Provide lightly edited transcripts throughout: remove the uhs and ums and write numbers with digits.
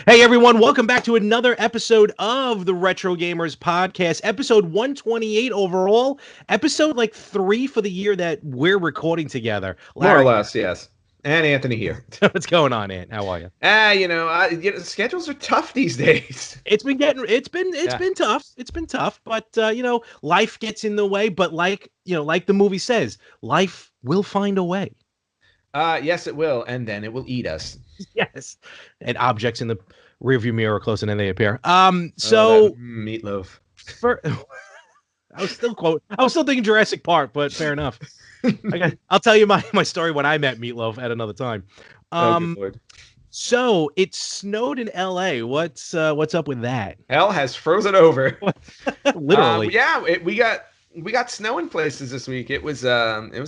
Hey everyone, welcome back to another episode of the Retro Gamers Podcast, episode 128 overall, episode like 3 for the year that we're recording together. More or Larry, less, yes. And Anthony here. what's going on, Ant? How are you? Schedules are tough these days. It's Yeah. been tough. It's been tough, but life gets in the way, but like the movie says, life will find a way. Yes, it will, and then it will eat us. Yes. And objects in the rearview mirror are closer than they appear. Meatloaf. For I was still thinking Jurassic Park, but fair enough. I'll tell you my story when I met Meatloaf at another time. Good Lord. So it snowed in LA. What's up with that? Hell has frozen over. Literally. We got snow in places this week. It was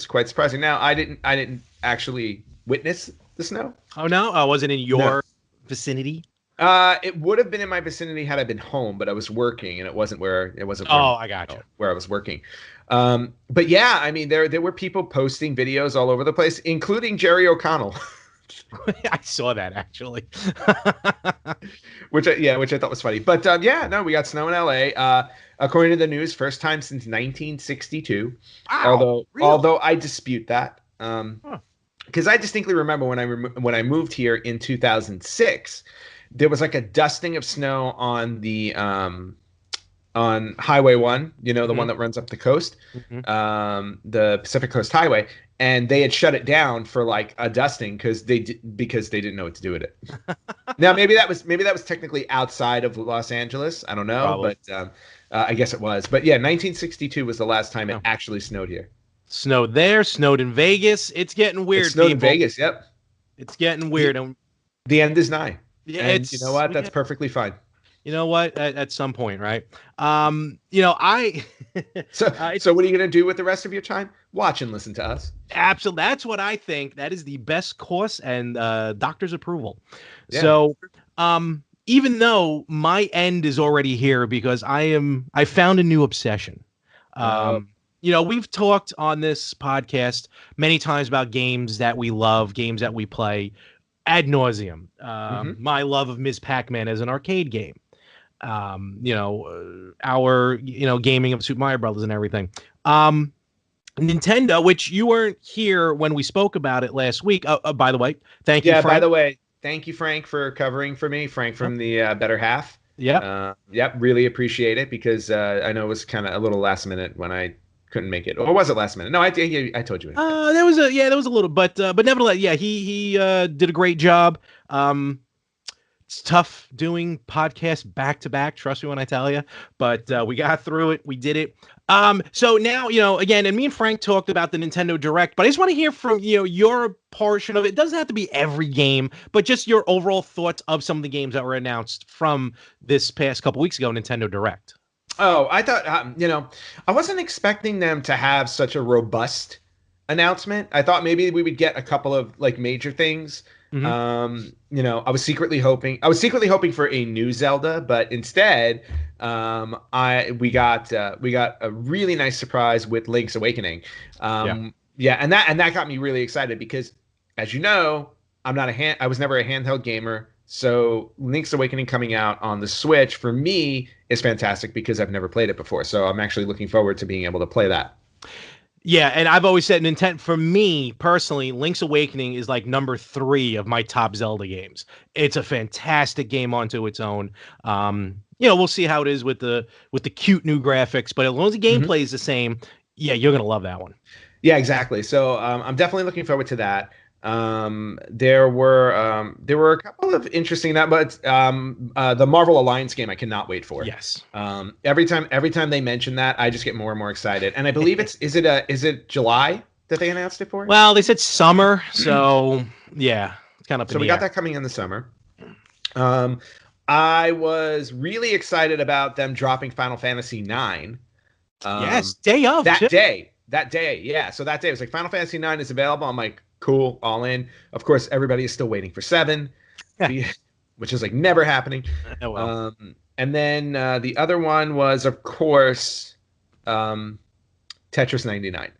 quite surprising. Now I didn't actually witness the snow. Oh no, I wasn't in your vicinity. It would have been in my vicinity had I been home, but I was working, and it wasn't where I got you. Where I was working. But yeah, I mean, there were people posting videos all over the place, including Jerry O'Connell. I saw that actually. which I thought was funny. But we got snow in LA. According to the news, first time since 1962. Wow, although I dispute that. Huh. Because I distinctly remember when I moved here in 2006, there was like a dusting of snow on the on Highway 1, the one that runs up the coast, the Pacific Coast Highway, and they had shut it down for like a dusting because they didn't know what to do with it. Now maybe that was technically outside of Los Angeles. I don't know, Probably. but I guess it was. But yeah, 1962 was the last time it actually snowed here. Snowed there, snowed in Vegas. It's getting weird. It snowed people. in Vegas. Yep. It's getting weird. The end is nigh. Yeah, and you know what? That's perfectly fine. You know what? At some point, right? I. So what are you gonna do with the rest of your time? Watch and listen to us. Absolutely, that's what I think. That is the best course and doctor's approval. Yeah. So, even though my end is already here because I found a new obsession. We've talked on this podcast many times about games that we love, games that we play ad nauseum. My love of Ms. Pac-Man as an arcade game. Our gaming of Super Mario Brothers and everything. Nintendo, which you weren't here when we spoke about it last week. By the way, thank you. Yeah. Frank. By the way, thank you, Frank, for covering for me. Frank from the Better Half. Yeah. Yep. Really appreciate it because I know it was kind of a little last minute when I couldn't make it, or was it last minute? No, I told you. There was a little, but nevertheless, yeah, he did a great job. It's tough doing podcasts back to back. Trust me when I tell you, but we got through it. We did it. So now, again, and me and Frank talked about the Nintendo Direct, but I just want to hear from, your portion of it. It doesn't have to be every game, but just your overall thoughts of some of the games that were announced from this past couple weeks ago, Nintendo Direct. Oh, I thought, I wasn't expecting them to have such a robust announcement. I thought maybe we would get a couple of like major things. I was secretly hoping for a new Zelda, but instead, we got a really nice surprise with Link's Awakening. And that got me really excited because, as you know, I was never a handheld gamer. So Link's Awakening coming out on the Switch for me is fantastic because I've never played it before. So I'm actually looking forward to being able to play that. Yeah, and I've always said Nintendo, for me personally, Link's Awakening is like number 3 of my top Zelda games. It's a fantastic game onto its own. We'll see how it is with the cute new graphics, but as long as the gameplay is the same, yeah, you're gonna love that one. Yeah, exactly. So I'm definitely looking forward to that. There were a couple of interesting but the Marvel Alliance game I cannot wait for. Yes. Every time they mention that, I just get more and more excited. And I believe is it July that they announced it for? Well, they said summer, so yeah, it's kind of. So we got that coming in the summer. I was really excited about them dropping Final Fantasy IX. Yes, day of that day. Yeah. So that day it was like Final Fantasy IX is available. I'm like, cool, all in. Of course, everybody is still waiting for 7, which is like never happening. Oh, well. And then the other one was, of course, Tetris 99,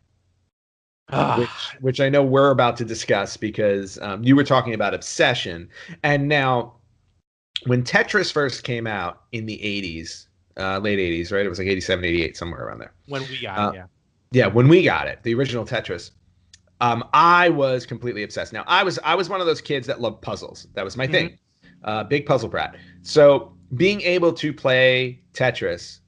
which I know we're about to discuss because you were talking about Obsession, and now when Tetris first came out in the 80s, late 80s, right? It was like 87, 88, somewhere around there. When we got it, Uh, yeah. yeah, when we got it, the original Tetris, I was completely obsessed. Now, I was one of those kids that loved puzzles. That was my Hmm. thing. Big puzzle brat. So being able to play Tetris,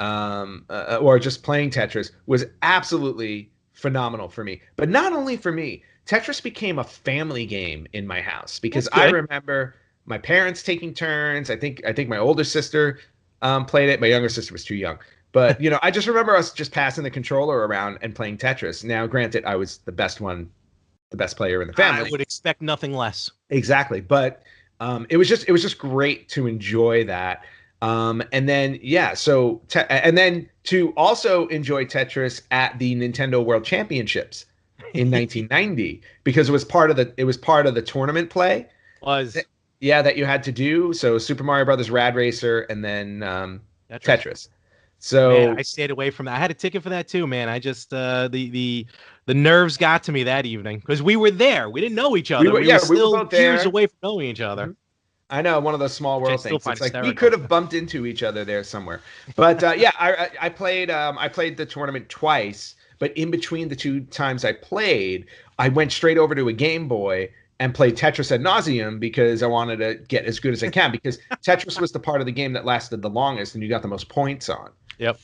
or just playing Tetris, was absolutely phenomenal for me. But not only for me, Tetris became a family game in my house because That's I good. remember my parents taking turns. I think my older sister played it. My younger sister was too young. But I just remember us just passing the controller around and playing Tetris. Now, granted, I was the best player in the I family. would expect nothing less. Exactly, but it was just great to enjoy that. And then yeah, and then to also enjoy Tetris at the Nintendo World Championships in 1990 because it was part of the tournament play. Was Yeah, that you had to do. So Super Mario Brothers Rad Racer and then Tetris. Tetris. Man, So I stayed away from that. I had a ticket for that too, man. I just the nerves got to me that evening because we were there. We didn't know each we other. were We were yeah, we were still both years there. away from knowing each other, Mhm. I know, one of those small which I world still things. find It's like we could hysterical. have bumped into each other there somewhere. But yeah, I played the tournament twice. But in between the two times I played, I went straight over to a Game Boy and played Tetris ad nauseum because I wanted to get as good as I can. Because Tetris was the part of the game that lasted the longest and you got the most points on. Yep. Well,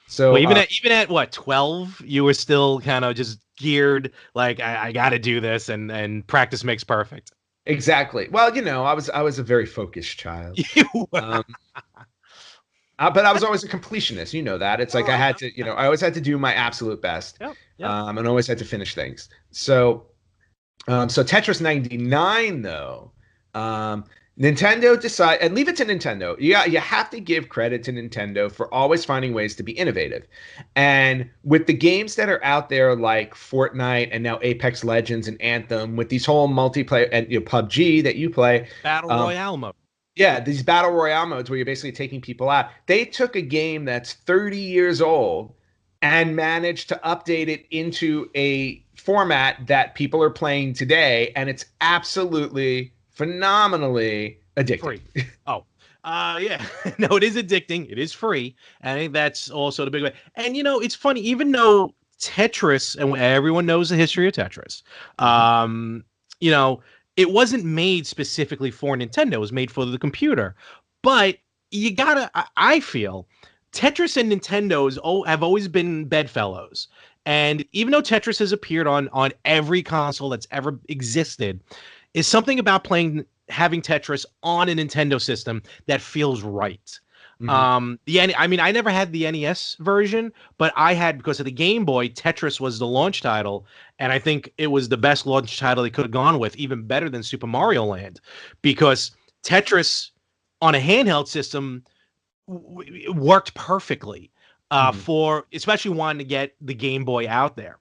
So even at what 12, you were still kind of just geared like I got to do this, and practice makes perfect. exactly. Well, I was a very focused child. You were. Um, but I was always a completionist. You know that. It's like Oh, I I had know. to, I always had to do my absolute best, Yep. Yep. and always had to finish things. So Tetris 99, though, um, Nintendo decide and leave it to Nintendo. You have to give credit to Nintendo for always finding ways to be innovative. And with the games that are out there like Fortnite and now Apex Legends and Anthem, with these whole multiplayer and PUBG that you play, Battle um, Royale mode. yeah, these battle royale modes where you're basically taking people out. They took a game that's 30 years old and managed to update it into a format that people are playing today, and it's absolutely phenomenally addicting. Free. Oh, yeah. No, it is addicting. It is free. And I think that's also the big way. And it's funny, even though Tetris, and everyone knows the history of Tetris, Mhm. you know, it wasn't made specifically for Nintendo. It was made for the computer. But you gotta, I feel, Tetris and Nintendo's have always been bedfellows. And even though Tetris has appeared on every console that's ever existed, is something about having Tetris on a Nintendo system that feels right. Mhm. I mean, I never had the NES version, but I had, because of the Game Boy, Tetris was the launch title, and I think it was the best launch title they could have gone with, even better than Super Mario Land, because Tetris on a handheld system worked perfectly Mhm. for especially wanting to get the Game Boy out there.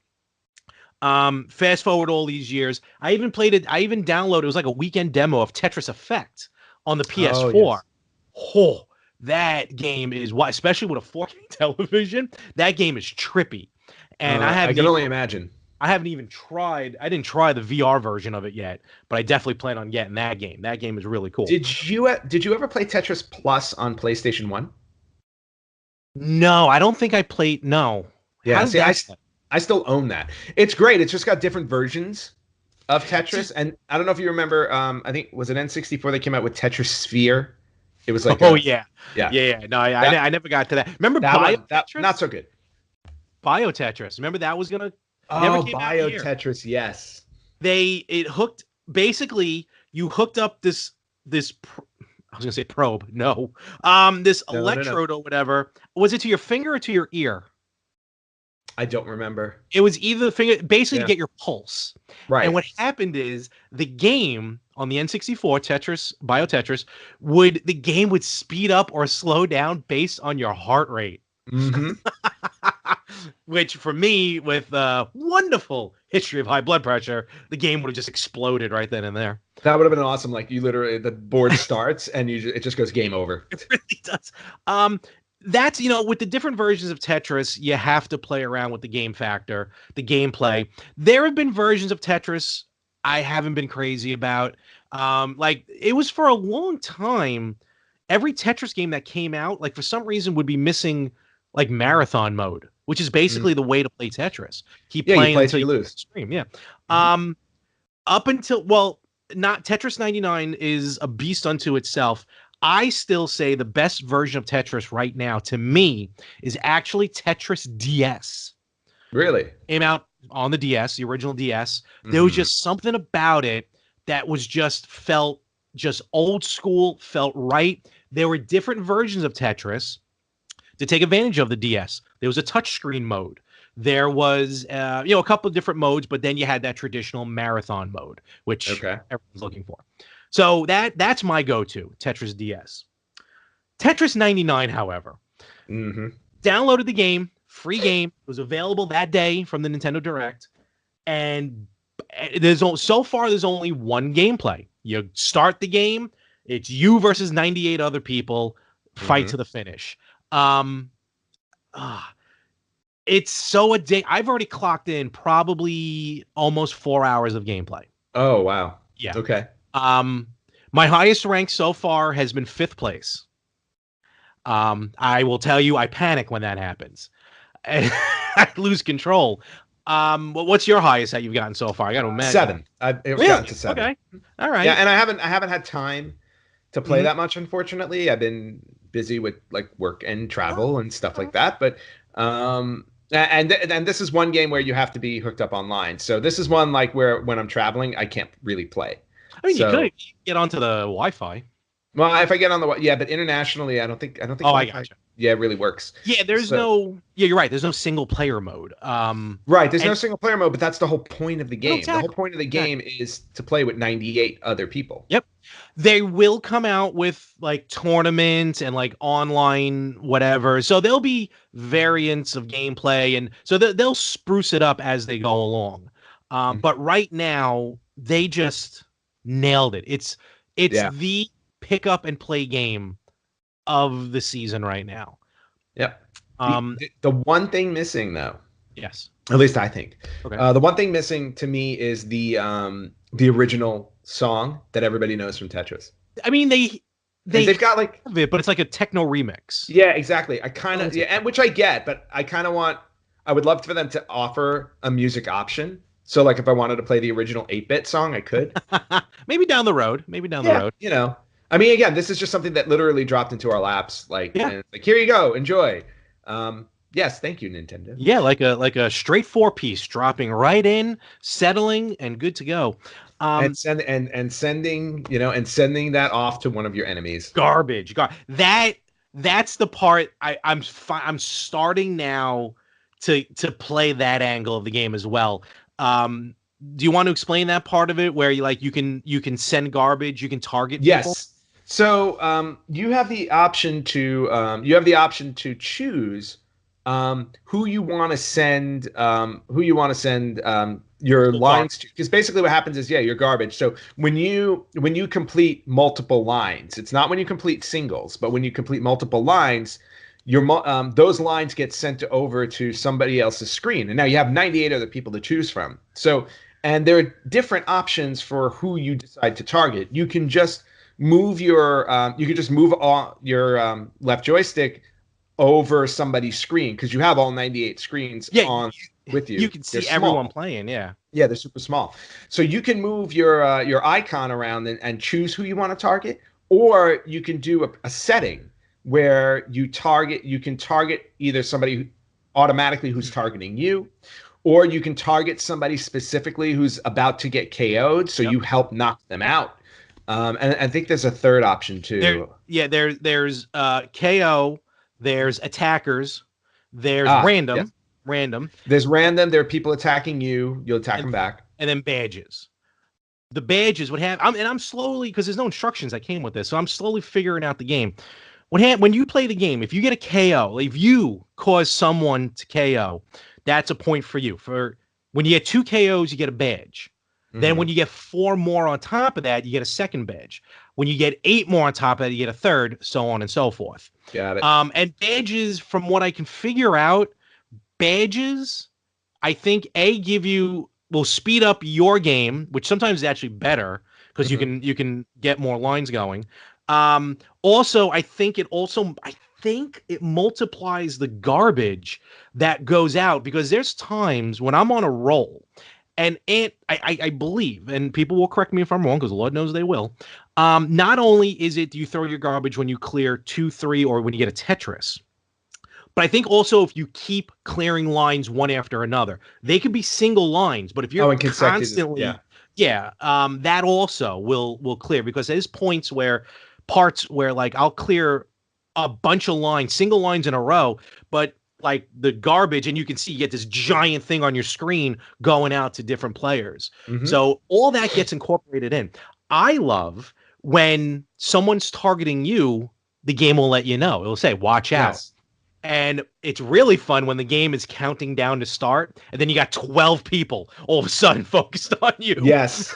Fast forward all these years, I even played it. I even downloaded. It was like a weekend demo of Tetris Effect on the Oh PS4. yes. Oh, that game is why, especially with a 4K television. That game is trippy, and I can only imagine. I haven't even tried. I didn't try the VR version of it yet, but I definitely plan on getting that game. That game is really cool. Did you ever play Tetris Plus on PlayStation 1? No, I don't think I played. No, how Yeah, does see, that? I still own that. It's great. It's just got different versions of See, Tetris, and I don't know if you remember. I think was it N64 they came out with Tetris Sphere. It was like oh a yeah, yeah yeah, yeah. No, that I never got to that. Remember that Bio one that not Tetris? so good. Bio Tetris. Remember that was gonna never Oh, came out Bio here. Tetris, yes. It hooked, basically you hooked up I was gonna say probe. No. This No, no, no. electrode or whatever. Was it to your finger or to your ear? I don't remember. It was either the finger, basically to Yeah, get your pulse. And right. what happened is the game on the N64 Tetris, Bio Tetris, the game would speed up or slow down based on your heart rate. Mm-hmm. Which for me, with a wonderful history of high blood pressure, the game would have just exploded right then and there. That would have been awesome. Like you literally, the board starts and it just goes game over. It really does. That's, with the different versions of Tetris, you have to play around with the game factor, the gameplay. There have been versions of Tetris I haven't been crazy about. Like it was for a long time. Every Tetris game that came out, like for some reason, would be missing like marathon mode, which is Mm. basically the way to play Tetris. Keep Yeah, you playing play till until you you lose. stream. Yeah. Mhm. Um, up until not Tetris 99 is a beast unto itself. I still say the best version of Tetris right now to me is actually Tetris DS. Really? Came out on the DS, the original DS. There was Hmm. just something about it that was just felt just old school, felt right. There were different versions of Tetris to take advantage of the DS. There was a touchscreen mode. There was, a couple of different modes, but then you had that traditional marathon mode, which Okay. everyone's looking for. So that's my go-to, Tetris DS. Tetris 99, however, Hmm. downloaded the game, free game. It was available that day from the Nintendo Direct, and there's only one gameplay. You start the game, it's you versus 98 other people, fight Hmm. to the finish. Um, ah, it's so addicting. I've already clocked in probably almost 4 hours of gameplay. Oh, wow. Yeah. Okay. Um, my highest rank so far has been 5th place. I will tell you, I panic when that happens. I lose control. What's your highest that you've gotten so far? I got to imagine. 7. I've gotten Really? to 7. Okay. All Yeah, right. and I haven't had time to play Mhm. that much, unfortunately. I've been busy with like work and Oh, travel and stuff okay. like that. But and this is one game where you have to be hooked up online. So this is one like where when I'm traveling, I can't really play. I mean, you So could get onto the Wi-Fi. well, if I get on the yeah, but internationally, I don't think Oh, I Wi-Fi gotcha. yeah really works. Yeah, So you're right. There's no single player mode. right, there's no And single player mode, but that's the whole point of the no, game. The whole exactly. point of the game Exactly. is to play with 98 other people. Yep. They will come out with like tournaments and like online whatever. So there'll be variants of gameplay, and so they'll spruce it up as they go along. Mhm. But right now they just nailed it. It's Yeah. the pick up and play game of the season right now. Yep. The, Um, the the one thing missing though, yes. at least I think, Okay. the one thing missing to me is the original song that everybody knows from Tetris. I mean Because they they've got like have it, but it's like a techno remix. yeah, exactly. I kind Oh, of it's a yeah, and which I get, but I would love for them to offer a music option. So like if I wanted to play the original 8-bit song, I could. Maybe down the road. Maybe down the Yeah, road. I mean, again, this is just something that literally dropped into our laps, like, Yeah. and it's like, here you go, enjoy. Yes, thank you, Nintendo. Yeah, like a straight 4 piece dropping right in, settling, and good to go. And Um, sending that off to one of your enemies. garbage. That's the part I'm starting now to play that angle of the game as well. Do you want to explain that part of it where you can send garbage, you can target people? Yes. So you have the option to choose who you want to send your People target. lines to, because basically what happens is, yeah, you're garbage. So when you complete multiple lines, it's not when you complete singles, but when you complete multiple lines, those lines get sent over to somebody else's screen, and now you have 98 other people to choose from. So and there are different options for who you decide to target. You can just move all your left joystick over somebody's screen, because you have all 98 screens Yeah, on with you you. can They're see everyone small. playing. Yeah. Yeah, they're super small. So you can move your icon around and choose who you want to target, or you can do a setting where you can target either somebody automatically who's targeting you, or you can target somebody specifically who's about to get KO'd, so Yep. you help knock them out. And I think there's a third option There, too. yeah, there's KO, there's attackers, there's Yes. random, There's random. There are people attacking you. You'll attack and them back. and then badges. The badges would have I'm slowly, because there's no instructions that came with this, so I'm slowly figuring out the game. When you play the game, if you get a KO, if you cause someone to KO, that's a point for you. For when you get 2 KOs, you get a badge. Then Hmm. when you get 4 more on top of that, you get a second badge. When you get 8 more on top of that, you get a third, so on and so forth. Got it. And badges, from what I can figure out, badges, I think, give you will speed up your game, which sometimes is actually better because Mhm. you can get more lines going. Also, I think it multiplies the garbage that goes out because there's times when I'm on a roll and I believe, and people will correct me if I'm wrong because Lord knows they will. Not only is it you throw your garbage when you clear 2, 3, or when you get a Tetris, but I think also if you keep clearing lines one after another, they could be single lines, but if you're Oh, and consecutive. Yeah. constantly, yeah, that also will clear because there's points where parts where like I'll clear a bunch of lines, single lines in a row, but like the garbage, and you can see you get this giant thing on your screen going out to different players. Mhm. So all that gets incorporated in. I love when someone's targeting you, the game will let you know. It'll say, watch out. Yes. And it's really fun when the game is counting down to start, and then you got 12 people all of a sudden focused on you. Yes.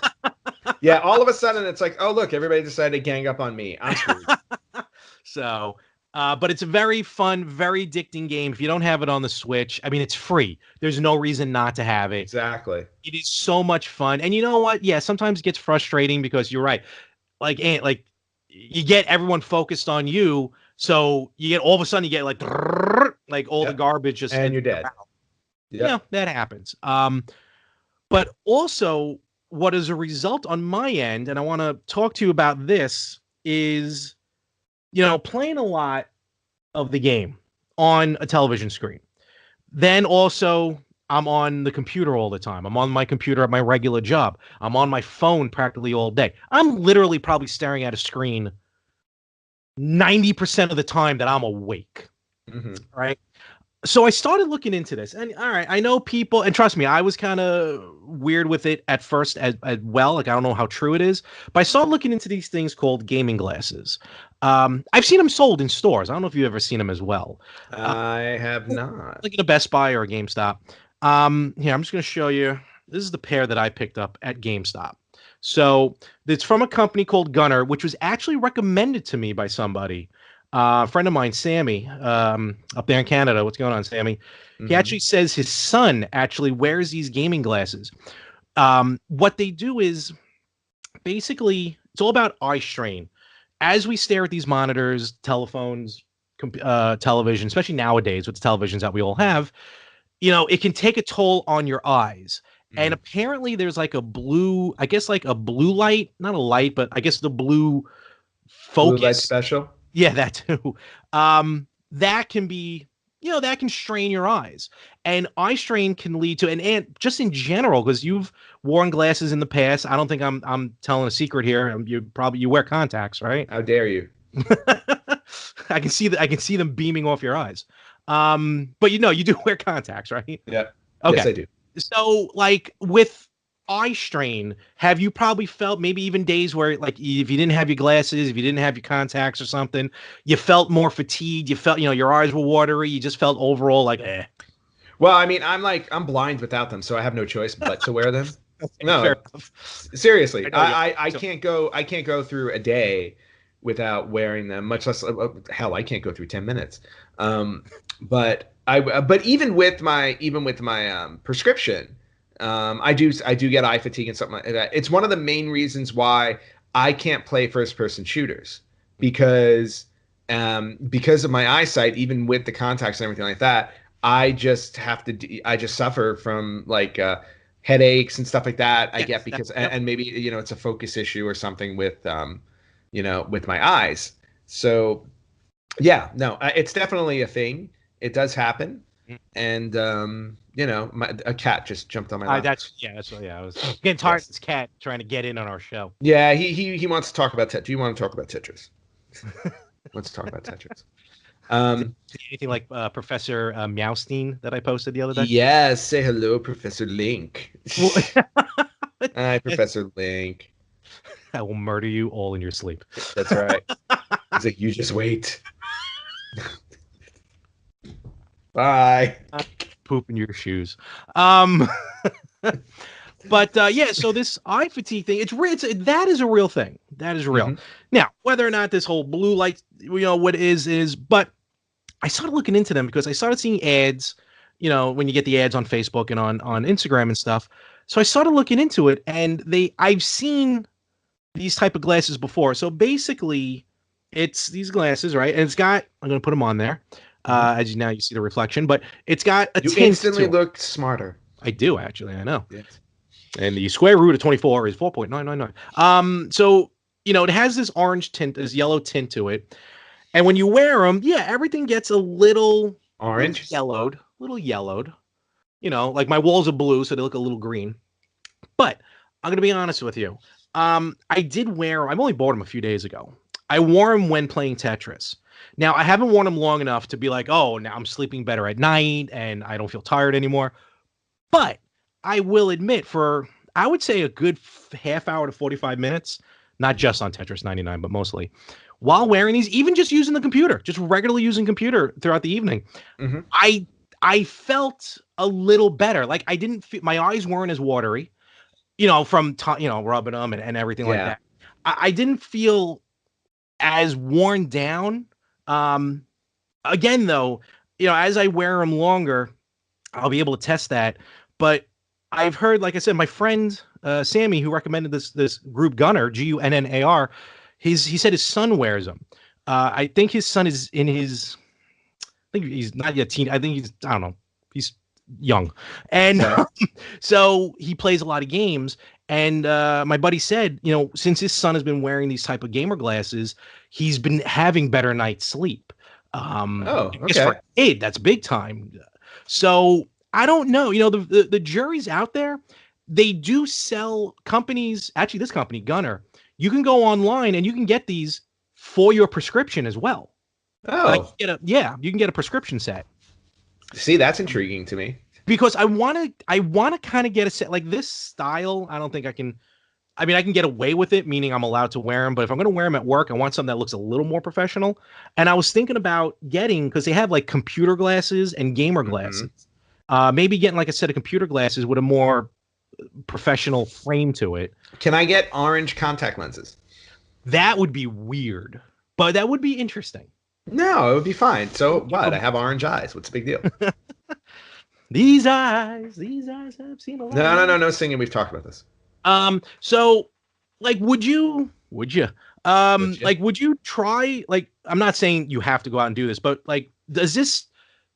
Yeah, all of a sudden it's like, oh look, everybody decided to gang up on me. I'm screwed. So, but it's a very fun, very addicting game. If you don't have it on the Switch, I mean, it's free. There's no reason not to have it. Exactly. It is so much fun. And you know what? Yeah, sometimes it gets frustrating because you're right. Like you get everyone focused on you, so you get all of a sudden you get like all the Yep. garbage just And and you're dead. yeah, Yep. that happens. But also what is a result on my end, and I want to talk to you about this, is playing a lot of the game on a television screen. Then also I'm on the computer all the time. I'm on my computer at my regular job. I'm on my phone practically all day. I'm literally probably staring at a screen 90% of the time that I'm awake. Mhm. Right. So I started looking into this, and all right, I know people, and trust me, I was kind of weird with it at first as well. Like, I don't know how true it is, but I started looking into these things called gaming glasses. I've seen them sold in stores. I don't know if you've ever seen them as well. Uh, I have not. like in a Best Buy or a GameStop. Here, I'm just going to show you. This is the pair that I picked up at GameStop. So it's from a company called Gunner, which was actually recommended to me by somebody. A friend of mine, Sammy, up there in Canada. What's going on, Sammy? He Mhm. actually says his son actually wears these gaming glasses. What they do is basically it's all about eye strain. As we stare at these monitors, telephones, television, especially nowadays with the televisions that we all have, it can take a toll on your eyes. And Mm. apparently there's like a blue, I guess like a blue light, not a light, but I guess the blue Blue light focus. special. Yeah, that too. That can be, that can strain your eyes. And eye strain can lead to, and just in general, because you've worn glasses in the past. I don't think I'm telling a secret here. You wear contacts, right? How dare you? I can see them beaming off your eyes. But you do wear contacts, right? Yep. Yes, Okay. I do. So like with eye strain, have you probably felt maybe even days where like if you didn't have your glasses, if you didn't have your contacts or something, you felt more fatigued, you felt, your eyes were watery, you just felt overall like Well, I mean, I'm blind without them, so I have no choice but to wear them. okay, fair No, enough. seriously, I know you I so I can't go through a day without wearing them. Much less, hell, I can't go through 10 minutes. But but even with my prescription, I do get eye fatigue and something like that. It's one of the main reasons why I can't play first person shooters because of my eyesight, even with the contacts and everything like that. I just suffer from like headaches and stuff like that. I yes, get because yep. and maybe it's a focus issue or something with with my eyes. So yeah, no, it's definitely a thing. It does happen, and a cat just jumped on my lap. That's what, yeah, I was getting tired of Yes, this cat trying to get in on our show. yeah, he wants to talk about Tetris. Do you want to talk about Tetris? Let's talk about Tetris. Did Um, you see anything like Professor Meowstein that I posted the other day? yes, say hello, Professor Link. Well, Hi, Professor Link. I will murder you all in your sleep. That's right. He's like, you just wait. Bye. Poop in your shoes. Um, but yeah, so this eye fatigue thing, that is a real thing. That is real. Hmm. Now, whether or not this whole blue light, what it is, but I started looking into them because I started seeing ads, when you get the ads on Facebook and on Instagram and stuff. So I started looking into it, and I've seen these type of glasses before. So basically, it's these glasses, right? And it's got, I'm going to put them on there. As you now you see the reflection, but it's got a You tint instantly to it. looked smarter. I do actually, I know. Yes. And the square root of 24 is 4.999. So, it has this orange tint, this yellow tint to it. And when you wear them, yeah, everything gets a little Orange? little yellowed. Like my walls are blue, so they look a little green. But I'm going to be honest with you. I've only bought them a few days ago. I wore them when playing Tetris. Now, I haven't worn them long enough to be like, oh, now I'm sleeping better at night and I don't feel tired anymore. But I will admit, I would say a good half hour to 45 minutes, not just on Tetris 99, but mostly, while wearing these, even just using the computer, just regularly using computer throughout the evening, I felt a little better. Like I didn't feel, my eyes weren't as watery, from rubbing them and everything like that. I didn't feel as worn down. Again, though, as I wear them longer, I'll be able to test that. But I've heard, like I said, my friend Sammy, who recommended this group Gunnar, Gunnar, he said his son wears them. I think his son is in his, I think he's not yet teen. I think I don't know, he's young, and so he plays a lot of games. And my buddy said, since his son has been wearing these type of gamer glasses, he's been having better night's sleep. For a kid, that's big time. So I don't know. The jury's out there. They do sell companies. Actually, this company, Gunnar, you can go online and you can get these for your prescription as well. Oh, you can get a prescription set. See, that's intriguing to me. Because I want to kind of get a set like this style. I don't think I can. I mean, I can get away with it, meaning I'm allowed to wear them. But if I'm going to wear them at work, I want something that looks a little more professional. And I was thinking about getting, because they have like computer glasses and gamer glasses. Maybe getting like a set of computer glasses with a more professional frame to it. Can I get orange contact lenses? That would be weird, but that would be interesting. No, it would be fine. So what? I have orange eyes. What's the big deal? These eyes have seen a lot. No singing. We've talked about this. So like, would you try, like, I'm not saying you have to go out and do this, but like, does this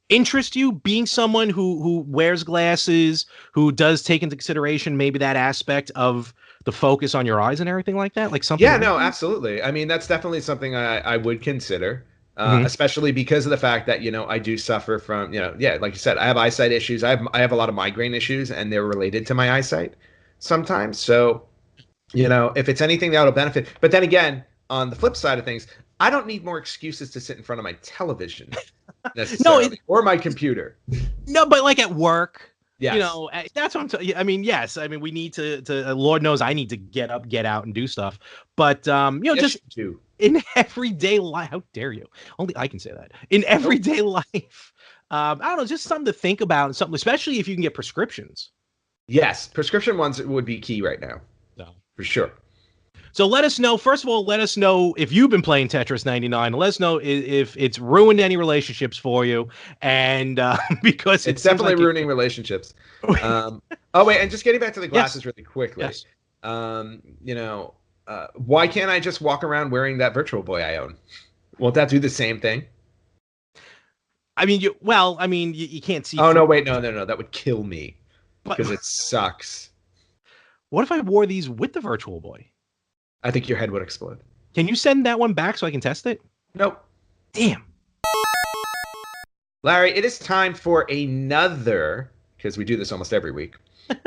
interest you, being someone who wears glasses, who does take into consideration maybe that aspect of the focus on your eyes and everything like that? Like something. Yeah, no, absolutely. I mean, that's definitely something I would consider. Especially because of the fact that, I do suffer from, like you said, I have eyesight issues. I have a lot of migraine issues, and they're related to my eyesight sometimes. So, if it's anything that'll benefit. But then again, on the flip side of things, I don't need more excuses to sit in front of my television necessarily, or my computer. No, but like at work. Yes. That's what I'm telling you. I mean, yes. I mean, we need to Lord knows I need to get up, get out and do stuff. But, yes, just in everyday life, how dare you? Only I can say that. In everyday life, I don't know, just something to think about, and something, especially if you can get prescriptions. Yes, prescription ones would be key right now. No. For sure. So let us know. First of all, let us know if you've been playing Tetris 99. Let us know if it's ruined any relationships for you, and because it's definitely like ruining relationships. Oh wait, and just getting back to the glasses really quickly. Yes. Why can't I just walk around wearing that Virtual Boy I own? Won't that do the same thing? I mean, you can't see. Oh no, wait, no, that would kill me because it sucks. What if I wore these with the Virtual Boy? I think your head would explode. Can you send that one back so I can test it? Nope. Damn. Larry, it is time for another, because we do this almost every week,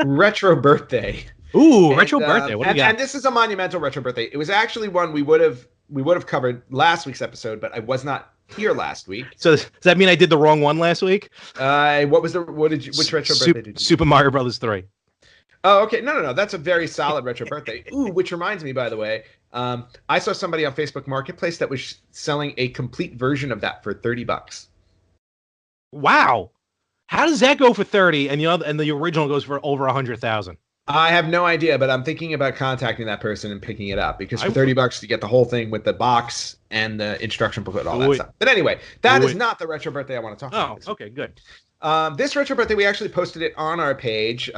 retro birthday. Ooh, retro birthday. What do we got? And this is a monumental retro birthday. It was actually one we would have covered last week's episode, but I was not here last week. So does that mean I did the wrong one last week? Which retro birthday did you do? Super Mario Brothers 3. Oh, okay. No. That's a very solid retro birthday. Ooh, which reminds me, by the way, I saw somebody on Facebook Marketplace that was selling a complete version of that for $30. Wow. How does that go for 30 and the original goes for over 100,000? I have no idea, but I'm thinking about contacting that person and picking it up, because for $30 you get the whole thing with the box and the instruction booklet and all that stuff. But anyway, that is not the retro birthday I want to talk about. Oh, okay, good. This retro birthday, we actually posted it on our page.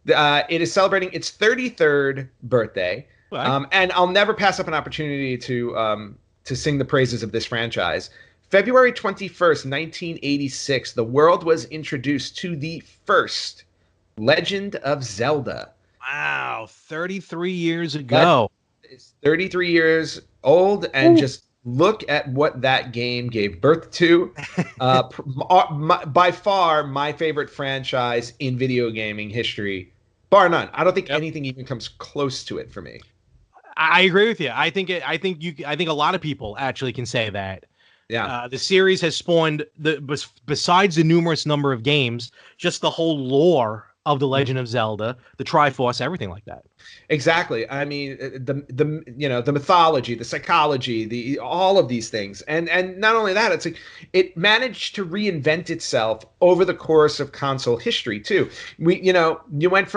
It is celebrating its 33rd birthday, Right. and I'll never pass up an opportunity to sing the praises of this franchise. February 21st, 1986, the world was introduced to the first Legend of Zelda. Wow, 33 years That ago. is 33 years old, and Ooh. just look at what that game gave birth to. By far, my favorite franchise in video gaming history, bar none. I don't think Yep. anything even comes close to it for me. I agree with you. I think a lot of people actually can say that. Yeah. The series has spawned besides the numerous number of games, just the whole lore of the Legend of Zelda, the Triforce, everything like that. Exactly. I mean, the mythology, the psychology, the all of these things, and not only that, it's like it managed to reinvent itself over the course of console history too. You went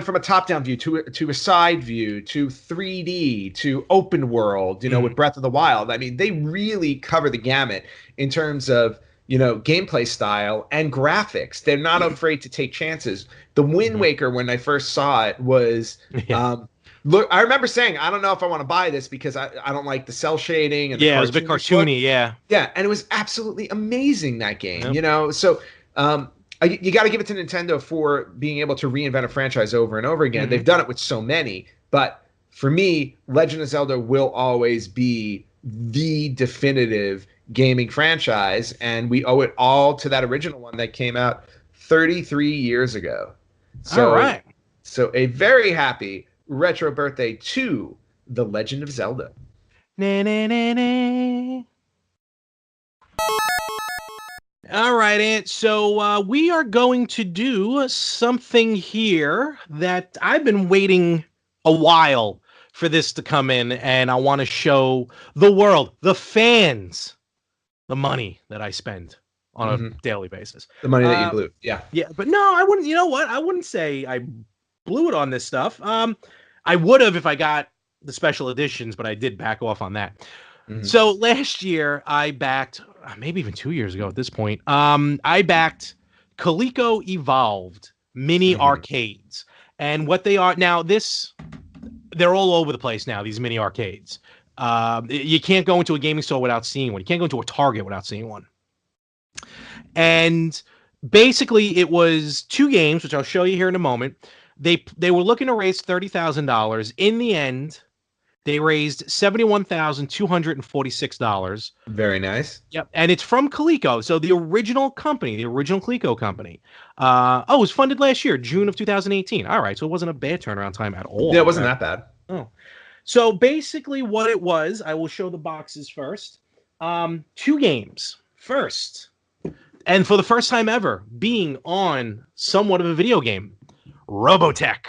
from a top-down view to a side view to 3D to open world. Mm. With Breath of the Wild. I mean, they really cover the gamut in terms of gameplay style and graphics. They're not afraid to take chances. The Wind Mhm. Waker, when I first saw it, was Yeah. look. I remember saying, I don't know if I want to buy this because I don't like the cell shading and the Yeah, it was a bit cartoonish look. cartoony. Yeah. Yeah, and it was absolutely amazing, that game. Yep. So you got to give it to Nintendo for being able to reinvent a franchise over and over again. Mhm. They've done it with so many, but for me, Legend of Zelda will always be the definitive gaming franchise, and we owe it all to that original one that came out 33 years ago. All So, right. so a very happy retro birthday to The Legend of Zelda. Na, na, na, na. All right, Ant. So we are going to do something here that I've been waiting a while for this to come in, and I want to show the world, the fans, the money that I spend on a Mhm. daily basis. The money that you Uh, blew. Yeah. yeah, but no, I wouldn't. You know what? I wouldn't say I blew it on this stuff. I would have if I got the special editions, but I did back off on that. Mhm. So last year I backed, maybe even 2 years ago at this point. I backed Coleco Evolved mini Mhm. arcades, and what they are now. They're all over the place now. These mini arcades. You can't go into a gaming store without seeing one. You can't go into a Target without seeing one. And basically, it was two games, which I'll show you here in a moment. They were looking to raise $30,000. In the end, they raised $71,246. Very nice. Yep, and it's from Coleco, so the original company, the original Coleco company. It was funded last year, June of 2018. All right, so it wasn't a bad turnaround time at Yeah, all. it wasn't that bad. Oh, so basically, what it was, I will show the boxes first. Two games first, and for the first time ever, being on somewhat of a video game, Robotech.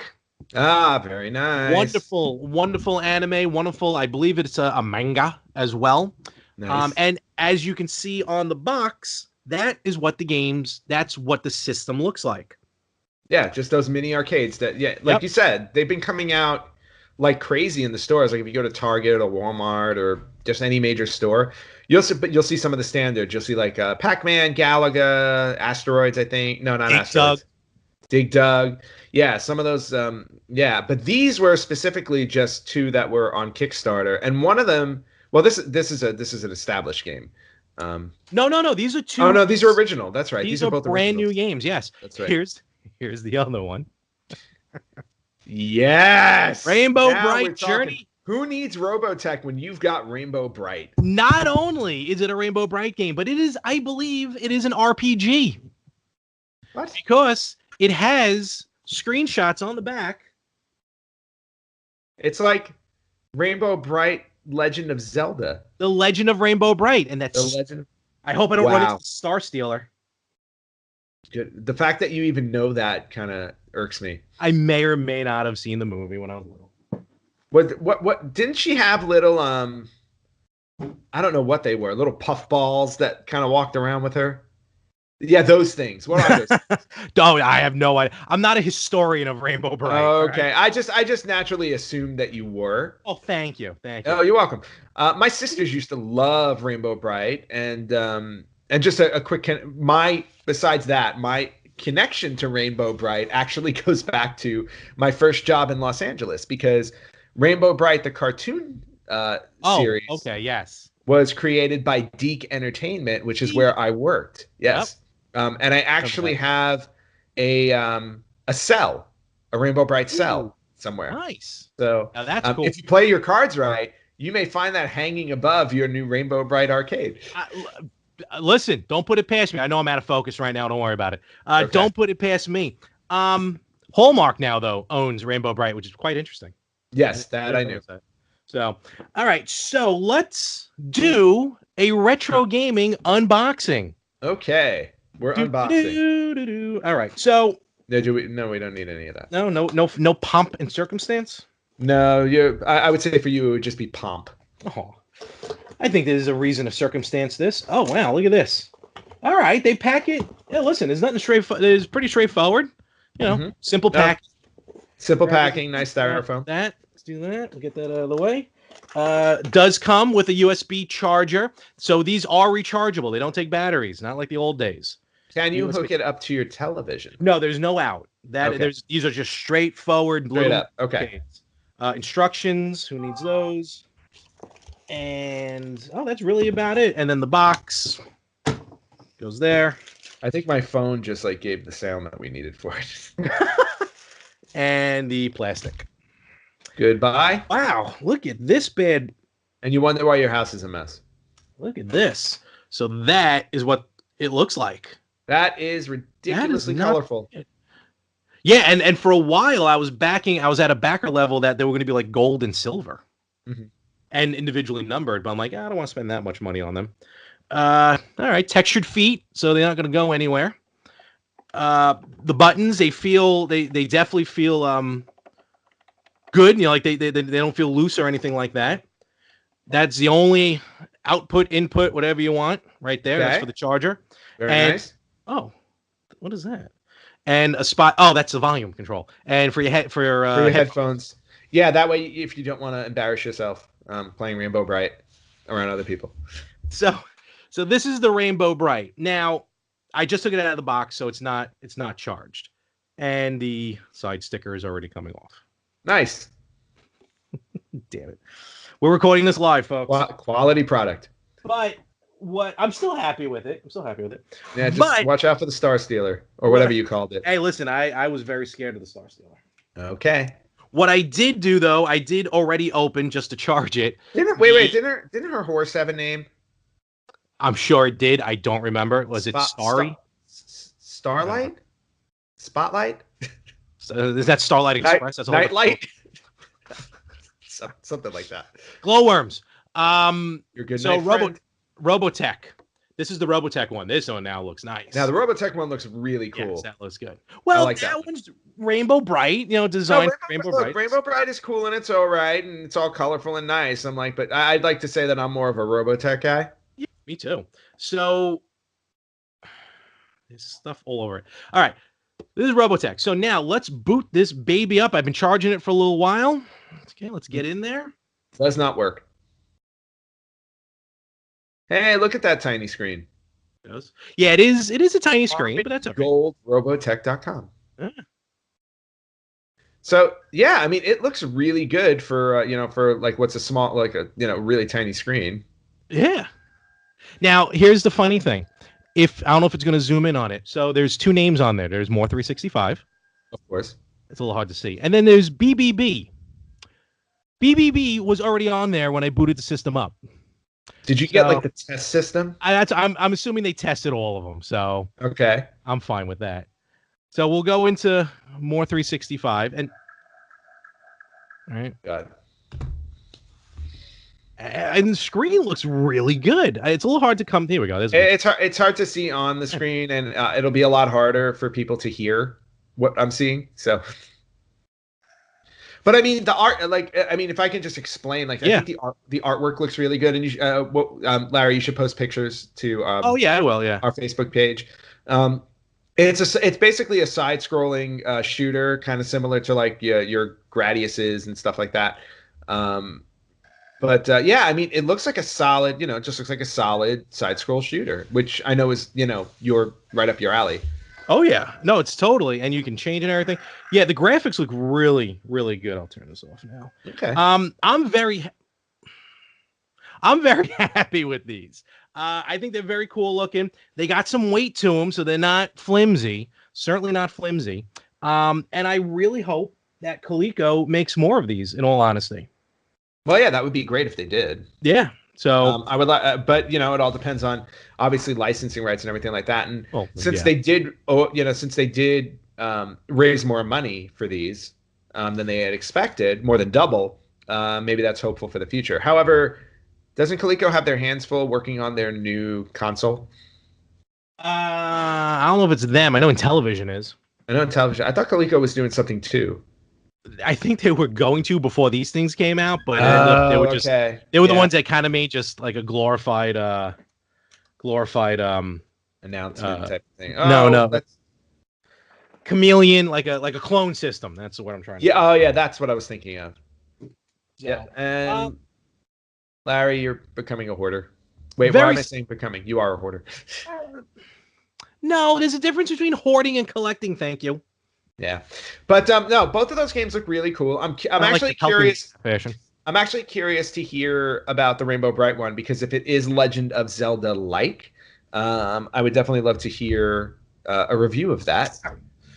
Ah, very nice. Wonderful, wonderful anime. Wonderful. I believe it's a manga as well. Nice. And as you can see on the box, that's what the system looks like. Yeah, just those mini arcades that, yeah, like Yep. you said, they've been coming out like crazy in the stores. Like if you go to Target or Walmart or just any major store, you'll see some of the standards. You'll see like Pac-Man, Galaga, Asteroids, I think. No, not Dig Dug. Asteroids. Dig Dug. Yeah, some of those. Yeah, but these were specifically just two that were on Kickstarter, and one of them. Well, this is an established game. No, no, no. These are Oh two. no, these are original. That's right. These These are are both brand new originals. games. Yes. That's right. Here's the other one. Yes. Rainbow Now we're Bright talking. Journey. Who needs Robotech when you've got Rainbow Bright? Not only is it a Rainbow Bright game, but it is, I believe, it is an RPG What? because it has screenshots on the back. It's like Rainbow Bright Legend of Zelda. The Legend of Rainbow Bright, and The that's. Legend. I hope I don't run into Wow. the Star Stealer. Good. The fact that you even know that kind of irks me. I may or may not have seen the movie when I was little. What didn't she have little I don't know what they were, little puff balls that kind of walked around with her? Yeah, those things. What are those? Oh, I have no idea. I'm not a historian of Rainbow Bright. Okay. Right? I just naturally assumed that you were. Oh, thank you. Thank you. Oh, you're welcome. My sisters used to love Rainbow Bright, and just a quick besides that, my connection to Rainbow Bright actually goes back to my first job in Los Angeles, because Rainbow Bright, the cartoon Oh, series, okay, yes. was created by Deke Entertainment, which is where I worked. Yep. Yes. And I Remember actually that. have a cell, a Rainbow Bright Ooh, cell somewhere. nice. So Now that's cool. if you play your cards right, you may find that hanging above your new Rainbow Bright arcade. Listen, don't put it past me. I know I'm out of focus right now. Don't worry about it. Okay. Don't put it past me. Hallmark now, though, owns Rainbow Bright, which is quite interesting. Yes, that I knew. So, all right. So let's do a retro gaming unboxing. Okay. We're unboxing. All right. So No, we don't need any of that. no pomp and circumstance. No, I would say for you it would just be pomp. Oh, I think there's a reason to circumstance this. Oh wow, look at this. All right, they pack it. Yeah, listen, there's nothing it's pretty straightforward. You know, simple pack. Simple packing, nice styrofoam. Let's do that. We'll get that out of the way. Does come with a USB charger, so these are rechargeable. They don't take batteries, not like the old days. Can you hook it up to your television? No, there's no out. These are just straightforward. Straight up. Okay. Instructions. Who needs those? And that's really about it. And then the box goes there. I think my phone just like gave the sound that we needed for it. And the plastic. Goodbye. Wow, look at this bed. And you wonder why your house is a mess. Look at this. So that is what it looks like. That is ridiculously colorful. Yeah, and for a while I was at a backer level that they were going to be like gold and silver. Mm-hmm. And individually numbered, but I'm like, I don't want to spend that much money on them. All right, textured feet, so they're not going to go anywhere. The buttons, they definitely feel good. You know, like they don't feel loose or anything like that. That's the only output, input, whatever you want, right there. Okay. That's for the charger. Very nice. Oh, what is that? And a spot. Oh, that's the volume control. And for your headphones. Yeah, that way if you don't want to embarrass yourself playing Rainbow Bright around other people. So this is the Rainbow Bright. Now, I just took it out of the box, so it's not charged, and the side sticker is already coming off. Nice. Damn it, we're recording this live, folks. Quality product. But I'm still happy with it. Yeah, just watch out for the Star Stealer or whatever you called it. Hey, listen, I was very scared of the Star Stealer. Okay. What I did do though, I did already open just to charge it. Didn't her horse have a name? I'm sure it did. I don't remember. Was it Starry? Starlight? Spotlight? Is that Starlight Express? That's Nightlight? Something like that. Glowworms. You're good. So Robotech. This is the Robotech one. This one now looks nice. Now the Robotech one looks really cool. Yes, that looks good. Well, like that one's Rainbow Bright. You know, designed Rainbow Bright. Rainbow Bright is cool and it's all right and it's all colorful and nice. I'm like, but I'd like to say that I'm more of a Robotech guy. Yeah, me too. So there's stuff all over it. All right, this is Robotech. So now let's boot this baby up. I've been charging it for a little while. Okay, let's get in there. Does not work. Hey, look at that tiny screen. Yeah, it is a tiny screen, but that's okay. Goldrobotech.com. So yeah, I mean, it looks really good for for like what's a small, like a really tiny screen. Yeah. Now here's the funny thing. I don't know if it's going to zoom in on it. So there's two names on there. There's More 365. Of course. It's a little hard to see. And then there's BBB. BBB was already on there when I booted the system up. Did you get like the test system? I'm assuming they tested all of them. So okay, I'm fine with that. So we'll go into More 365 and all right. God. And the screen looks really good. It's a little hard to come. Here we go. It's hard to see on the screen, and it'll be a lot harder for people to hear what I'm seeing. So, but I mean, the art, if I can just explain, I think the artwork looks really good. And Larry, you should post pictures to. Oh yeah, I will. Yeah, our Facebook page. It's basically a side-scrolling shooter, kind of similar to like your Gradiuses and stuff like that. But yeah, I mean, it looks like a solid, it just looks like a solid side-scroll shooter, which I know is, you're right up your alley. Oh yeah, no, it's totally, and you can change and everything. Yeah, the graphics look really, really good. I'll turn this off now. Okay. I'm very happy with these. I think they're very cool looking. They got some weight to them, so they're not flimsy. Certainly not flimsy. And I really hope that Coleco makes more of these. In all honesty. Well, yeah, that would be great if they did. Yeah. So I would like, but you know, it all depends on obviously licensing rights and everything like that. And since they did, raise more money for these than they had expected, more than double, maybe that's hopeful for the future. However, doesn't Coleco have their hands full working on their new console? I don't know if it's them. I know Intellivision is. I know Intellivision. I thought Coleco was doing something too. I think they were going to before these things came out, but they were just the ones that kind of made just like a glorified announcement type thing. No. Chameleon, like a clone system. That's what I'm trying to say. Oh yeah, that's what I was thinking of. Yeah. And Larry, you're becoming a hoarder. Wait, why am I saying becoming? You are a hoarder. No, there's a difference between hoarding and collecting, thank you. Yeah, but no, both of those games look really cool. I'm actually curious. I'm actually curious to hear about the Rainbow Bright one, because if it is Legend of Zelda like, I would definitely love to hear a review of that.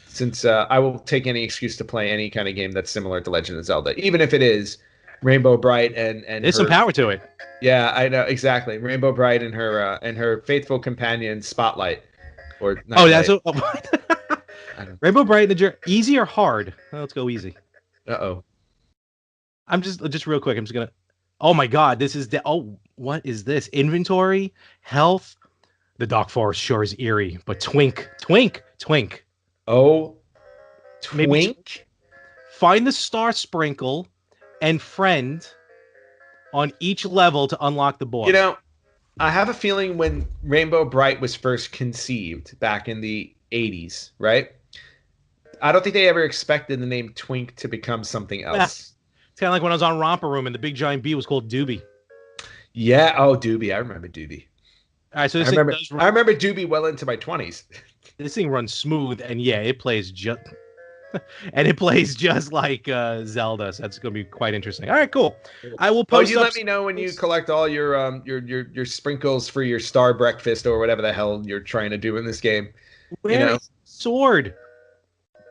Since I will take any excuse to play any kind of game that's similar to Legend of Zelda, even if it is Rainbow Bright and there's some power to it. Yeah, I know exactly. Rainbow Bright and her faithful companion Spotlight. Or that's Rainbow Bright and easy or hard? Well, let's go easy. I'm just real quick. I'm just gonna. Oh my God, this is what is this? Inventory, health. The Dark Forest sure is eerie, but twink. Oh, twink. Maybe find the star sprinkle and friend on each level to unlock the boss. You know, I have a feeling when Rainbow Bright was first conceived back in the 80s, right? I don't think they ever expected the name Twink to become something else. It's kind of like when I was on Romper Room and the big giant bee was called Doobie. Yeah, Doobie. I remember Doobie. All right, so I remember Doobie well into my 20s. This thing runs smooth, and yeah, it plays just like Zelda. So that's going to be quite interesting. All right, cool. I will post. Let me know when you collect all your sprinkles for your star breakfast or whatever the hell you're trying to do in this game. Where is sword?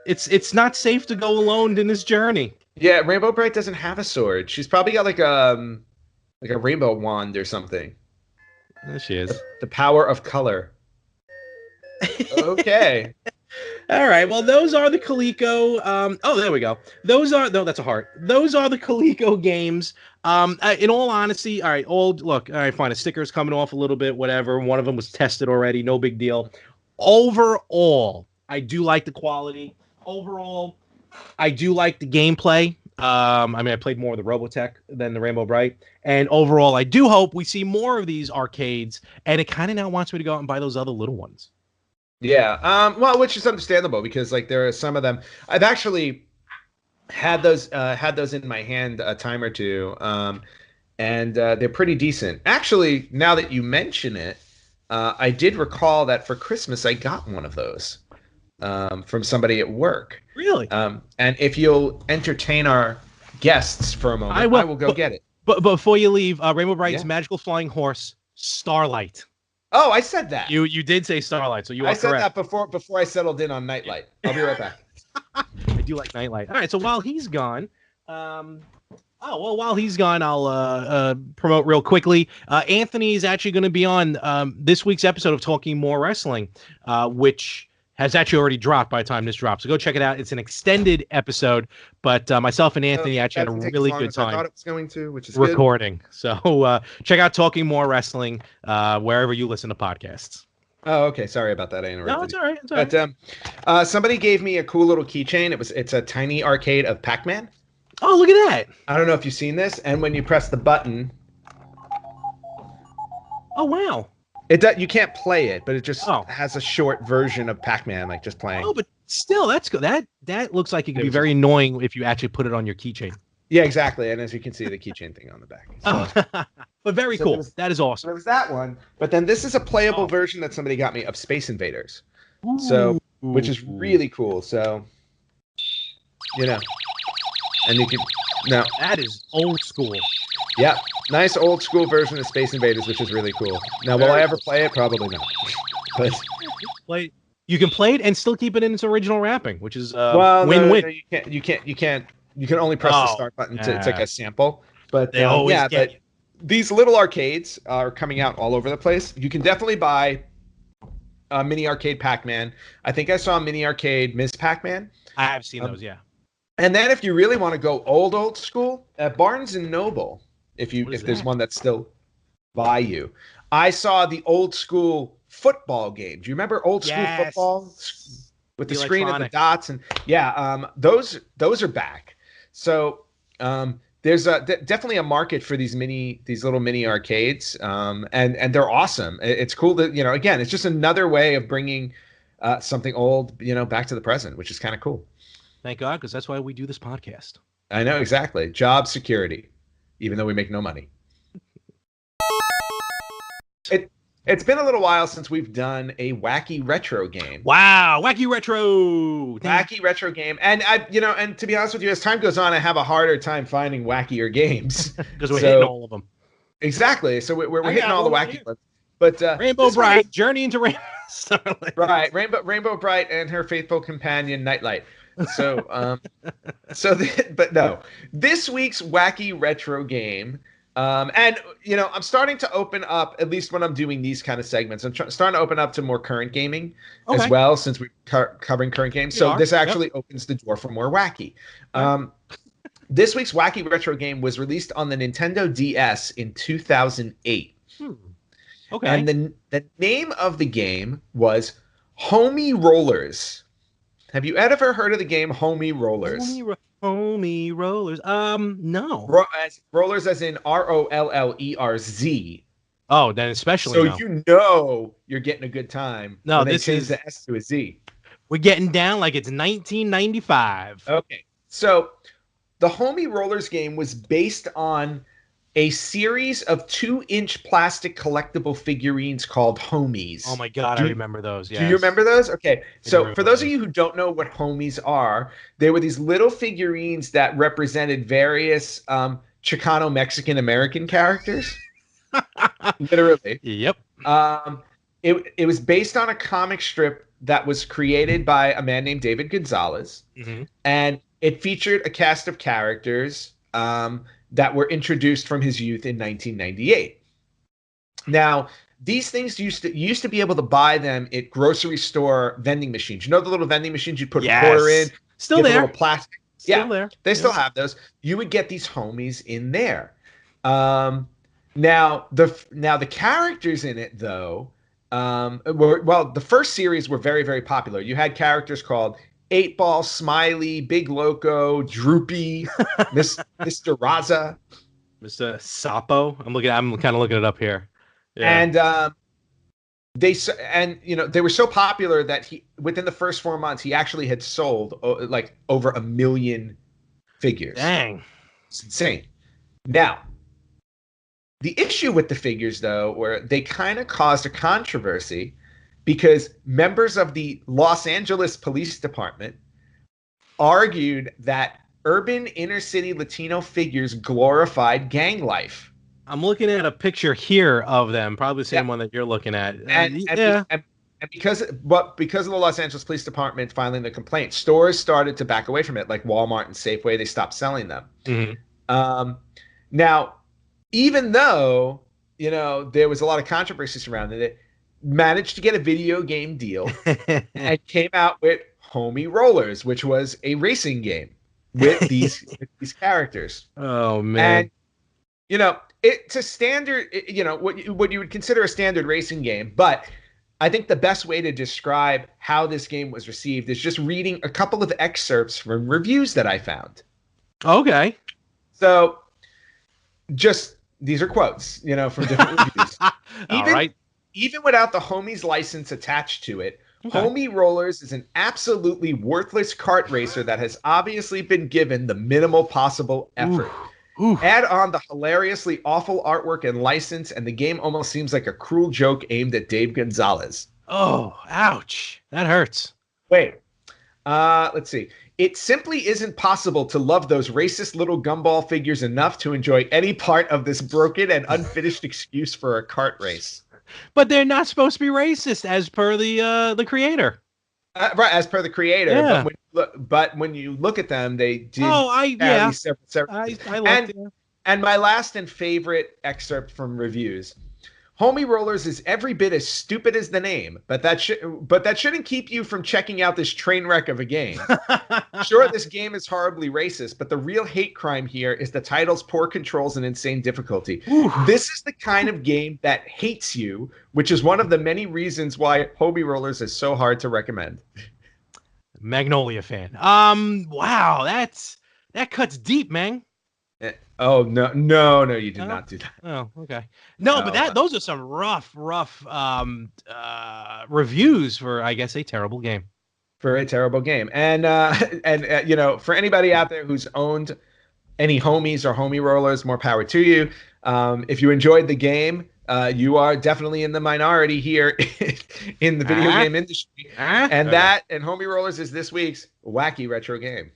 It's not safe to go alone in this journey. Yeah, Rainbow Bright doesn't have a sword. She's probably got like a rainbow wand or something. There she is. The power of color. Okay. All right. Well, those are the Coleco. There we go. That's a heart. Those are the Coleco games. In all honesty, all right. Fine. A sticker's coming off a little bit. Whatever. One of them was tested already. No big deal. Overall, I do like the quality. Overall, I do like the gameplay. I played more of the Robotech than the Rainbow Bright. And overall, I do hope we see more of these arcades. And it kind of now wants me to go out and buy those other little ones. Yeah. Which is understandable, because like there are some of them. I've actually had those in my hand a time or two. And they're pretty decent. Actually, now that you mention it, I did recall that for Christmas I got one of those from somebody at work. Really? And if you'll entertain our guests for a moment, I will go get it. But before you leave, Rainbow Bright's magical flying horse, Starlight. Oh, I said that. You did say Starlight, so I said that before I settled in on Nightlight. I'll be right back. I do like Nightlight. All right, so while he's gone, while he's gone, I'll promote real quickly. Anthony is actually going to be on this week's episode of Talking More Wrestling, which has actually already dropped by the time this drops. So go check it out. It's an extended episode, but myself and Anthony actually had a really good time. I thought it was going to, which is recording. Good. So check out Talking More Wrestling wherever you listen to podcasts. Oh, okay. Sorry about that. I interrupted. No, it's all right. It's all right. But somebody gave me a cool little keychain. It's a tiny arcade of Pac-Man. Oh, look at that. I don't know if you've seen this. And when you press the button. Oh, wow. You can't play it, but it just has a short version of Pac-Man, like just playing. Oh, but still, that's good. That looks like it could be very annoying if you actually put it on your keychain. Yeah, exactly. And as you can see, the keychain thing on the back. So, but very cool. That is awesome. There was that one. But then this is a playable version that somebody got me of Space Invaders. Ooh. So which is really cool. So, and you can now that is old school. Yeah, nice old school version of Space Invaders, which is really cool. Now, will I ever play it? Probably not. But you can play it and still keep it in its original wrapping, which is No, win-win. you can't. You can only press the start button to take a sample. But they always get you. These little arcades are coming out all over the place. You can definitely buy a mini arcade Pac-Man. I think I saw a mini arcade Ms. Pac-Man. I have seen those, yeah. And then if you really want to go old school, at Barnes and Noble, if there's one that's still by you, I saw the old school football game. Do you remember old school football with the screen and the dots? And those are back. So there's definitely a market for these little mini arcades, and they're awesome. It's cool that again, it's just another way of bringing something old back to the present, which is kind of cool. Thank God, because that's why we do this podcast. I know, exactly. Job security, even though we make no money. It's been a little while since we've done a wacky retro game. Wow, wacky retro! Wacky retro game. And and to be honest with you, as time goes on, I have a harder time finding wackier games. Because we're hitting all of them. Exactly. So we're hitting all the wacky ones. But Rainbow Bright, Journey into Rainbow Starlight. Right, Rainbow Bright and her faithful companion Nightlight. So but no, this week's wacky retro game, and I'm starting to open up, at least when I'm doing these kind of segments, I'm starting to open up to more current gaming as well, since we're covering current games. So this actually opens the door for more wacky. This week's wacky retro game was released on the Nintendo DS in 2008. Okay. And the name of the game was Homie Rollers. Have you ever heard of the game Homie Rollers? Homie Rollers. No. Rollers as in ROLLERZ. Oh, then especially so you're getting a good time. No, this is the S to a Z. We're getting down like it's 1995. Okay. So the Homie Rollers game was based on a series of 2-inch plastic collectible figurines called Homies. Oh my God, I remember those. Yes. Do you remember those? Okay. So for those of you who don't know what Homies are, they were these little figurines that represented various Chicano Mexican American characters. Literally. Yep. It was based on a comic strip that was created by a man named David Gonzalez. Mm-hmm. And it featured a cast of characters that were introduced from his youth in 1998. Now, these things used to be able to buy them at grocery store vending machines. You know the little vending machines you put a quarter in? Still there. The little plastic. Still there. They still have those. You would get these Homies in there. Now the characters in it, though, the first series were very, very popular. You had characters called 8-Ball, Smiley, Big Loco, Droopy, Mr. Raza, Mr. Sapo. I'm kind of looking it up here. Yeah. And they were so popular that within the first 4 months he actually had sold like over 1 million figures. Dang, it's insane. Now, the issue with the figures, though, were they kind of caused a controversy, because members of the Los Angeles Police Department argued that urban inner-city Latino figures glorified gang life. I'm looking at a picture here of them, probably the same one that you're looking at. And because of the Los Angeles Police Department filing the complaint, stores started to back away from it, like Walmart and Safeway. They stopped selling them. Mm-hmm. Now, even though there was a lot of controversy surrounding it, managed to get a video game deal and came out with Homie Rollers, which was a racing game with these characters. Oh man! And it's a standard, what you would consider a standard racing game, but I think the best way to describe how this game was received is just reading a couple of excerpts from reviews that I found. Okay. So, just these are quotes, from different reviews. All right. Even without the Homies license attached to it, Homie Rollers is an absolutely worthless kart racer that has obviously been given the minimal possible effort. Add on the hilariously awful artwork and license, and the game almost seems like a cruel joke aimed at Dave Gonzalez. Oh, ouch. That hurts. Wait. Let's see. It simply isn't possible to love those racist little gumball figures enough to enjoy any part of this broken and unfinished excuse for a kart race. But they're not supposed to be racist, as per the creator. Right, as per the creator, Yeah. but when you look at them, they did Oh, carry separate. I looked. And my last and favorite excerpt from reviews. Homie Rollers is every bit as stupid as the name, but that shouldn't keep you from checking out this train wreck of a game. Sure, this game is horribly racist, but the real hate crime here is the title's poor controls and insane difficulty. Ooh. This is the kind of game that hates you, which is one of the many reasons why Homie Rollers is so hard to recommend. Magnolia fan. Wow, that cuts deep, man. Oh no, you did not do that. Oh, okay. No, but those are some rough reviews for, I guess, a terrible game. For a terrible game. And you know, for anybody out there who's owned any homies or homie rollers, more power to you. If you enjoyed the game, you are definitely in the minority here in the video game industry. And homie rollers is this week's wacky retro game.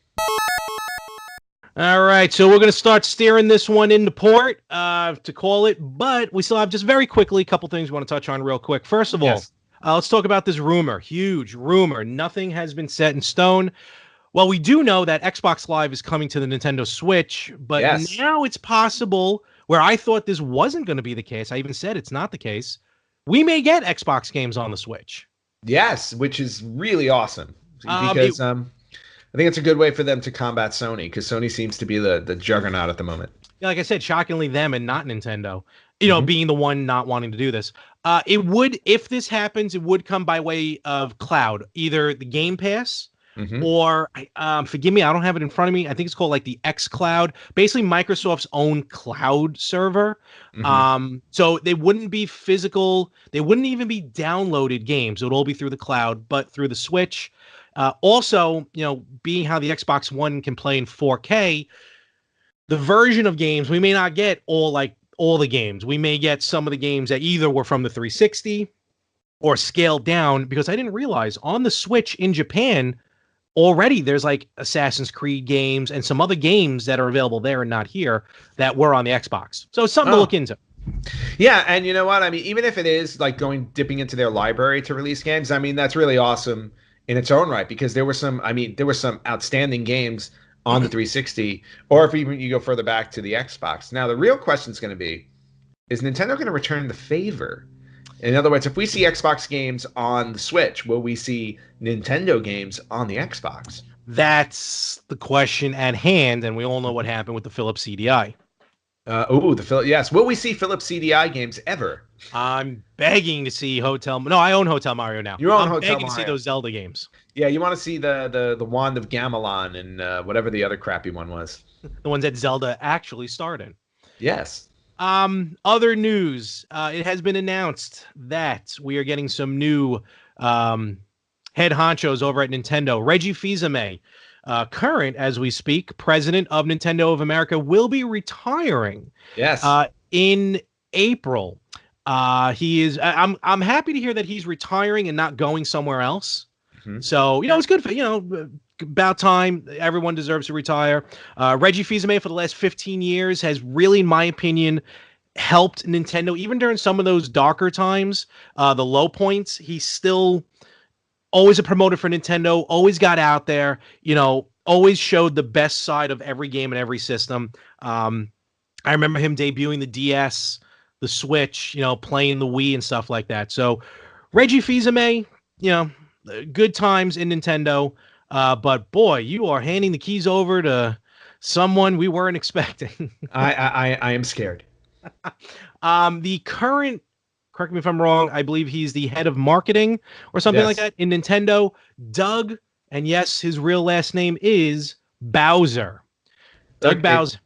All right, so we're going to start steering this one into port to call it, but we still have just very quickly a couple things we want to touch on real quick. First of all, let's talk about this rumor, huge rumor. Nothing has been set in stone. Well, we do know that Xbox Live is coming to the Nintendo Switch, but now it's possible, where I thought this wasn't going to be the case, I even said it's not the case, we may get Xbox games on the Switch. Yes, which is really awesome, because I think it's a good way for them to combat Sony, because Sony seems to be the juggernaut at the moment. Yeah, like I said, shockingly them and not Nintendo, you know, being the one not wanting to do this. It would, if this happens, it would come by way of cloud, either the Game Pass or, forgive me, I don't have it in front of me. I think it's called like the X Cloud, basically Microsoft's own cloud server. So they wouldn't be physical. They wouldn't even be downloaded games. It would all be through the cloud, but through the Switch. Also, you know, being how the Xbox One can play in 4K, the version of games, we may not get all the games. We may get some of the games that either were from the 360 or scaled down, because I didn't realize on the Switch in Japan already there's like Assassin's Creed games and some other games that are available there and not here that were on the Xbox. So it's something to look into. Yeah, and you know what? I mean, even if it is like dipping into their library to release games, I mean, that's really awesome in its own right, because there were some outstanding games on the 360, or if even you go further back to the Xbox. Now, the real question is going to be, is Nintendo going to return the favor? In other words, if we see Xbox games on the Switch, will we see Nintendo games on the Xbox? That's the question at hand, and we all know what happened with the Philips CDI. Yes. Will we see Philips CDI games ever? I'm begging to see Hotel. No, I own Hotel Mario now. You own Hotel Mario. I'm begging Mario. to see those Zelda games. Yeah, you want to see the Wand of Gamelon and whatever the other crappy one was. The ones that Zelda actually starred in. Yes. Other news. It has been announced that we are getting some new head honchos over at Nintendo. Reggie Fils-Aimé, current, as we speak, president of Nintendo of America, will be retiring. Yes. In April. He is. I'm happy to hear that he's retiring and not going somewhere else. So, you know, it's good for, you know, about time. Everyone deserves to retire. Reggie Fils-Aimé for the last 15 years has really, in my opinion, helped Nintendo, even during some of those darker times, the low points. He's still always a promoter for Nintendo, always got out there, you know, always showed the best side of every game and every system. I remember him debuting the DS, the Switch, you know, playing the Wii and stuff like that. So Reggie Fils-Aimé, you know, good times in Nintendo. But boy, you are handing the keys over to someone we weren't expecting. I am scared. The current, correct me if I'm wrong, I believe he's the head of marketing or something like that in Nintendo, Doug, and yes, his real last name is Bowser. Doug Bowser.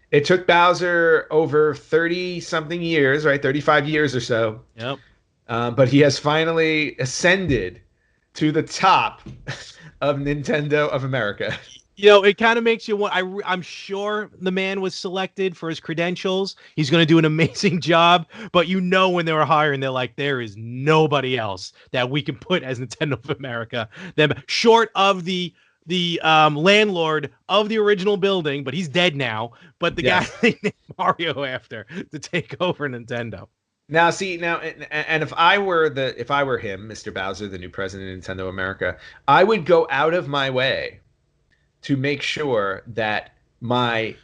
It took Bowser over 30-something years, right? 35 years or so. Yep. But he has finally ascended to the top of Nintendo of America. You know, it kind of makes you want. I'm sure the man was selected for his credentials. He's going to do an amazing job. But you know, when they were hiring, they're like, there is nobody else that we can put as Nintendo of America. Them short of the landlord of the original building, but he's dead now. But the guy they named Mario after to take over Nintendo. Now, see, and if I were him, Mr. Bowser, the new president of Nintendo America, I would go out of my way to make sure that my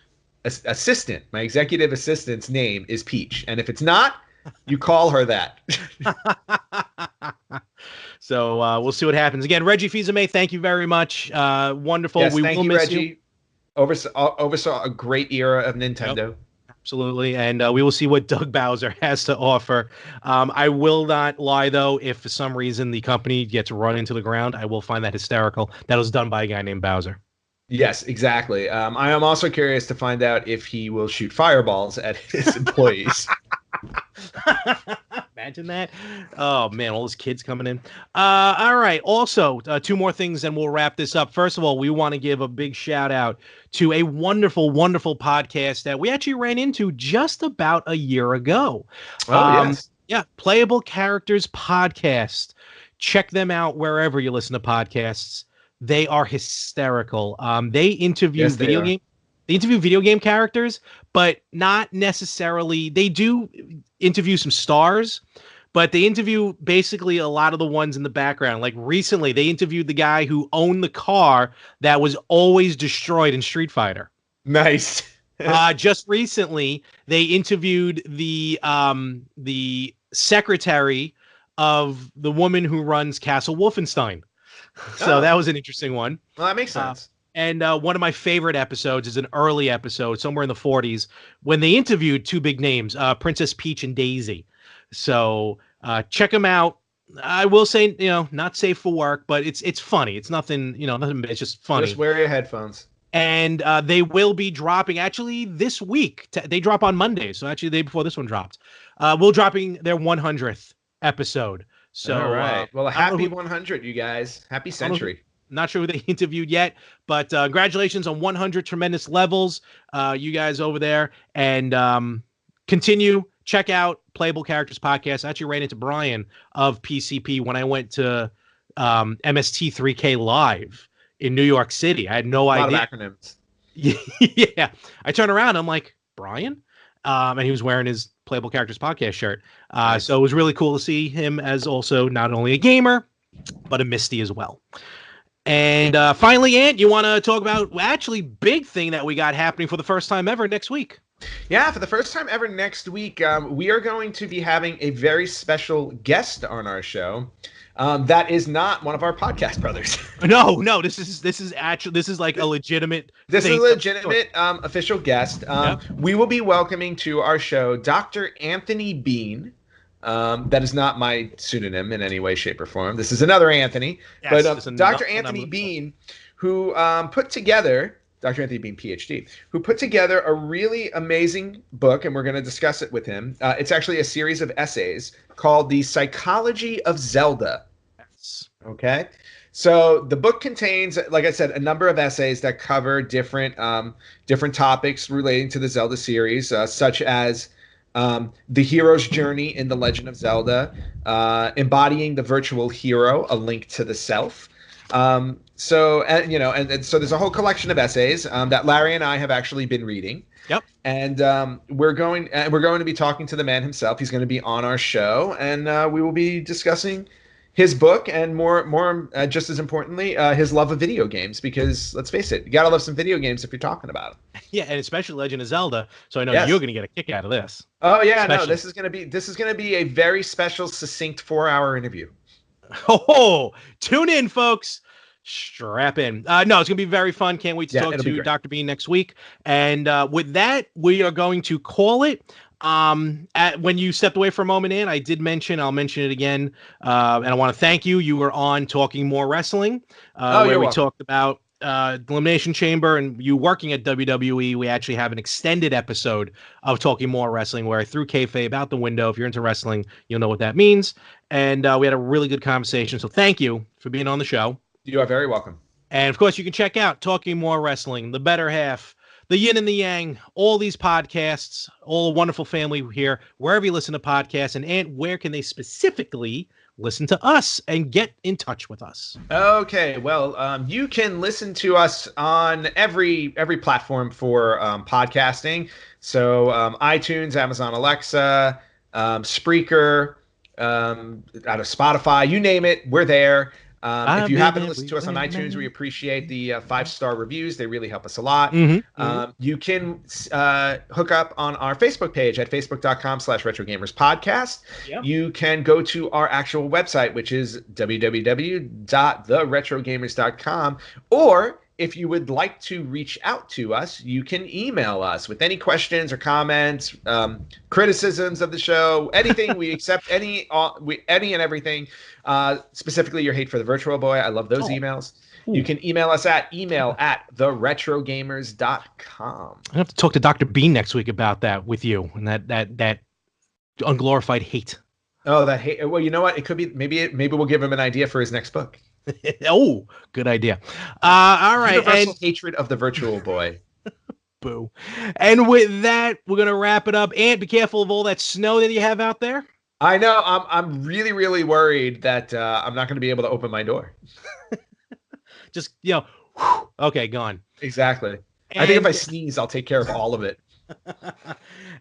assistant, my executive assistant's name is Peach. And if it's not, you call her that. So we'll see what happens. Again, Reggie Fils-Aimé, thank you very much. Wonderful. Yes, we thank will you, miss Reggie. you. Oversaw a great era of Nintendo. Yep. Absolutely. And we will see what Doug Bowser has to offer. I will not lie, though, if for some reason the company gets run into the ground, I will find that hysterical. That was done by a guy named Bowser. Yes, exactly. I am also curious to find out if he will shoot fireballs at his employees. Imagine that. Oh, man, all those kids coming in. All right. Also, two more things, and we'll wrap this up. First of all, we want to give a big shout out to a wonderful, wonderful podcast that we actually ran into just about a year ago. Yes. Yeah, Playable Characters Podcast. Check them out wherever you listen to podcasts. They are hysterical. They interview video game characters, but not necessarily. They do interview some stars, but they interview basically a lot of the ones in the background. Like recently, they interviewed the guy who owned the car that was always destroyed in Street Fighter. Nice. Just recently, they interviewed the secretary of the woman who runs Castle Wolfenstein. So that was an interesting one. Well, that makes sense. And one of my favorite episodes is an early episode, somewhere in the 40s, when they interviewed two big names, Princess Peach and Daisy. So check them out. I will say, not safe for work, but it's funny. It's nothing, nothing. It's just funny. Just wear your headphones. And they will be dropping actually this week. They drop on Monday, so actually the day before this one dropped. We're dropping their 100th episode. So, all right. Well, happy 100, you guys. Happy century. Not sure who they interviewed yet, but congratulations on 100 tremendous levels, you guys over there. And continue. Check out Playable Characters Podcast. I actually ran into Brian of PCP when I went to MST3K Live in New York City. I had no idea. A lot of acronyms. Yeah. I turn around. I'm like, Brian? And he was wearing his Playable Characters Podcast shirt. Nice. So it was really cool to see him as also not only a gamer, but a Misty as well. And finally, Ant, you want to talk about actually big thing that we got happening for the first time ever next week? Yeah, for the first time ever next week, we are going to be having a very special guest on our show. That is not one of our podcast brothers. No, this is like a legitimate. This is a legitimate official guest. We will be welcoming to our show Dr. Anthony Bean. That is not my pseudonym in any way, shape, or form. This is another Anthony. Yes, but Dr. Anthony Bean, who put together, Dr. Anthony Bean, PhD, who put together a really amazing book, and we're going to discuss it with him. It's actually a series of essays called The Psychology of Zelda. Yes. Okay. So the book contains, like I said, a number of essays that cover different topics relating to the Zelda series, such as the hero's journey in The Legend of Zelda, embodying the virtual hero, a link to the self. So there's a whole collection of essays that Larry and I have actually been reading. Yep. And we're going to be talking to the man himself. He's going to be on our show, and we will be discussing his book and more just as importantly, his love of video games. Because let's face it, you gotta love some video games if you're talking about them. Yeah, and especially Legend of Zelda. So I know you're gonna get a kick out of this. Oh yeah, no, this is gonna be a very special, succinct 4-hour interview. Oh, tune in, folks. Strap in. No, it's gonna be very fun. Can't wait to talk to Dr. Bean next week. And with that, we are going to call it. When you stepped away for a moment, in, I'll mention it again. And I want to thank you. You were on Talking More Wrestling, where we talked about Elimination Chamber and you working at WWE, we actually have an extended episode of Talking More Wrestling where I threw kayfabe out the window. If you're into wrestling, you'll know what that means. And we had a really good conversation. So thank you for being on the show. You are very welcome. And of course, you can check out Talking More Wrestling, The Better Half, The Yin and the Yang, all these podcasts, all a wonderful family here, wherever you listen to podcasts. And where can they specifically listen to us and get in touch with us? Okay, well, you can listen to us on every platform for podcasting. So iTunes, Amazon Alexa, Spreaker, out of Spotify, you name it, we're there. If you happen to listen to us on iTunes, we appreciate the 5-star reviews. They really help us a lot. You can hook up on our Facebook page at facebook.com/retrogamerspodcast. Yep. You can go to our actual website, which is www.theretrogamers.com. Or if you would like to reach out to us, you can email us with any questions or comments, criticisms of the show, anything. We accept any and everything. Specifically, your hate for the Virtual Boy. I love those emails. Ooh. You can email us at email@theretrogamers.com. I have to talk to Dr. Bean next week about that with you and that unglorified hate. Oh, that hate. Well, you know what? It could be maybe we'll give him an idea for his next book. Oh, good idea. All right. Universal hatred of the Virtual Boy. Boo. And with that, we're gonna wrap it up. Ant, be careful of all that snow that you have out there. I know. I'm really, really worried that I'm not going to be able to open my door. Just, okay, gone. Exactly. And I think if I sneeze, I'll take care of all of it.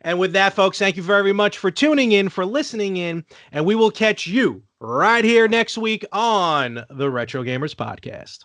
And with that, folks, thank you very much for tuning in, for listening in, and we will catch you right here next week on the Retro Gamers Podcast.